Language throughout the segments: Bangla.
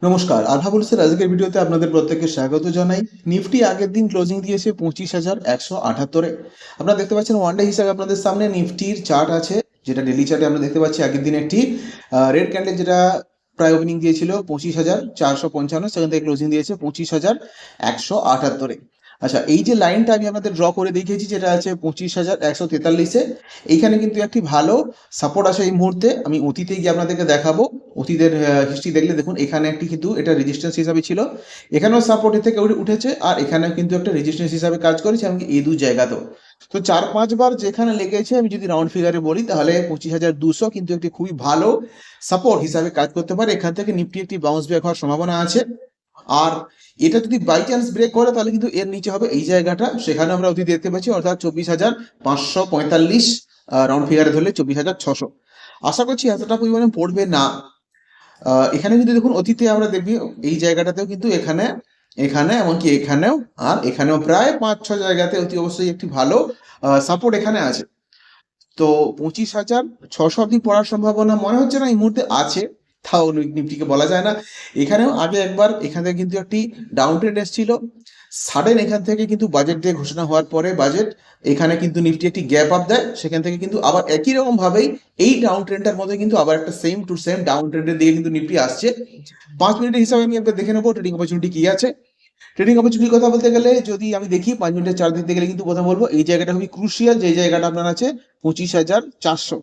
নমস্কার, আলফা বুলসের আজকের ভিডিওতে আপনাদের প্রত্যেককে স্বাগত জানাই। নিফটি আগের দিন ক্লোজিং দিয়েছে 25,178-এ। আপনারা দেখতে পাচ্ছেন ওয়ান ডে হিসাবে আপনাদের সামনে নিফটির চার্ট আছে, যেটা ডেলি চার্টে আমরা দেখতে পাচ্ছি আগের দিন একটি রেড ক্যান্ডেল, যেটা প্রায় ওপেনিং দিয়েছিল 25,455, সেখান থেকে ক্লোজিং দিয়েছে 25,178-এ। আচ্ছা, এই যে লাইনটা আমি আপনাদের ড্র করে দেখিয়েছি, যেটা আছে 25,143-এ, এইখানে কিন্তু একটি ভালো সাপোর্ট আছে এই মুহূর্তে। আমি অতীতে গিয়ে আপনাদেরকে দেখাবো। অতীতের হিস্ট্রি দেখলে দেখুন, এখানে একটি কিন্তু এটা রেজিস্ট্যান্স হিসাবে ছিল, এখানেও সাপোর্ট থেকে উঠেছে, আর এখানেও কিন্তু একটা রেজিস্ট্যান্স হিসাবে কাজ করেছে, এমনকি এই দু জায়গাতেও। তো 4-5 বার যেখানে লেগেছে, আমি যদি রাউন্ড ফিগারে বলি, তাহলে 25,200 কিন্তু একটি খুবই ভালো সাপোর্ট হিসাবে কাজ করতে পারে। এখান থেকে নিফটি একটি বাউন্স ব্যাক হওয়ার সম্ভাবনা আছে। আর এটা যদি বাই চান্স ব্রেক করে, তাহলে কিন্তু এর নিচে হবে এই জায়গাটা, সেখানে আমরা অতীত দেখতে পাচ্ছি, অর্থাৎ 24,545, রাউন্ড ফিগারে ধরলে 24,600। আশা করছি এতটা পরিমাণে পড়বে না। এখানে কিন্তু দেখুন, অতীতে আমরা দেখবি এই জায়গাটাতেও কিন্তু এখানে এখানে এমনকি এখানেও আর এখানেও প্রায় 5-6 জায়গাতে অতি অবশ্যই একটি ভালো সাপোর্ট এখানে আছে। তো 25,600 অব্দি পড়ার সম্ভাবনা মনে হচ্ছে না এই মুহূর্তে আছে, তাও নিফটিকে বলা যায় না। এখানেও আগে একবার এখান থেকে কিন্তু একটি ডাউন ট্রেন্ড এসেছিল, সাডেন এখান থেকে কিন্তু বাজেট দিয়ে ঘোষণা হওয়ার পরে বাজেট এখানে কিন্তু নিফটি একটি গ্যাপ আপ দেয়, সেখান থেকে কিন্তু আবার একই রকম ভাবেই এই ডাউন ট্রেন্ডটার মধ্যে কিন্তু আবার একটা সেম টু সেম ডাউন ট্রেন্ডের দিকে কিন্তু নিফটি আসছে। 5 মিনিটের হিসাবে আমি একবার দেখে নেবো ট্রেডিং অপরচুনিটি কি আছে। ট্রেডিং অপরচুনিটির কথা বলতে গেলে, যদি আমি দেখি 5 মিনিটের চার্ট দিতে গেলে, কিন্তু কথা বলবো এই জায়গাটা খুবই ক্রুশিয়াল, যে জায়গাটা আপনার আছে 25,400।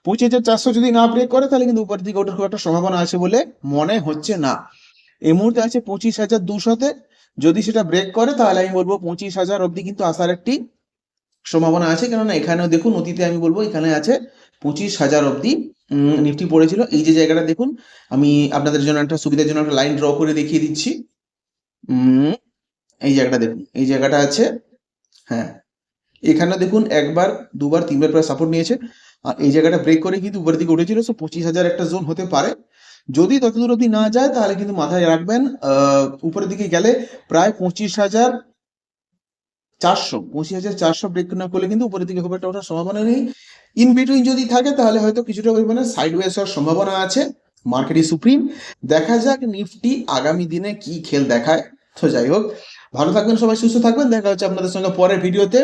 25,400 যদি না ব্রেক করে, তাহলে কিন্তু উপর দিকে ওঠার খুব একটা সম্ভাবনা আছে বলে মনে হচ্ছে না। এই মুহূর্তে আছে 25,200-তে। যদি সেটা ব্রেক করে, তাহলে আমি বলবো 25,000 অব্দি কিন্তু আসার একটি সম্ভাবনা আছে। কেননা এখানেও দেখুন, অতীতে আমি বলবো এখানে আছে 25,000 অব্দি নিফটি পড়েছিল। এই যে জায়গাটা দেখুন, আমি আপনাদের জন্য একটা সুবিধার জন্য একটা লাইন ড্র করে দেখিয়ে দিচ্ছি। এই জায়গাটা দেখুন, এই জায়গাটা আছে, হ্যাঁ, এখানে দেখুন একবার, দুবার, তিনবার প্রায় সাপোর্ট নিয়েছে, আর এই জায়গাটা ব্রেক করে কিন্তু উপরের দিকে উঠেছিল। সো 25,000 একটা জোন হতে পারে। যদি তত দূর অব্দি না যায়, তাহলে কিন্তু মাথায় রাখবেন উপরের দিকে গেলে প্রায় 25,400 ব্রেক না করলে কিন্তু উপরের দিকে খুব একটা ওঠার সম্ভাবনা নেই। ইন বিটুইন যদি থাকে, তাহলে হয়তো কিছুটা পরিমাণে সাইডওয়েজ হওয়ার সম্ভাবনা আছে। মার্কেটই সুপ্রিম। দেখা যাক নিফটি আগামী দিনে কি খেল দেখায়। তো যাই হোক, ভালো থাকবেন সবাই, সুস্থ থাকবেন। দেখা হচ্ছে আপনাদের সঙ্গে পরের ভিডিওতে।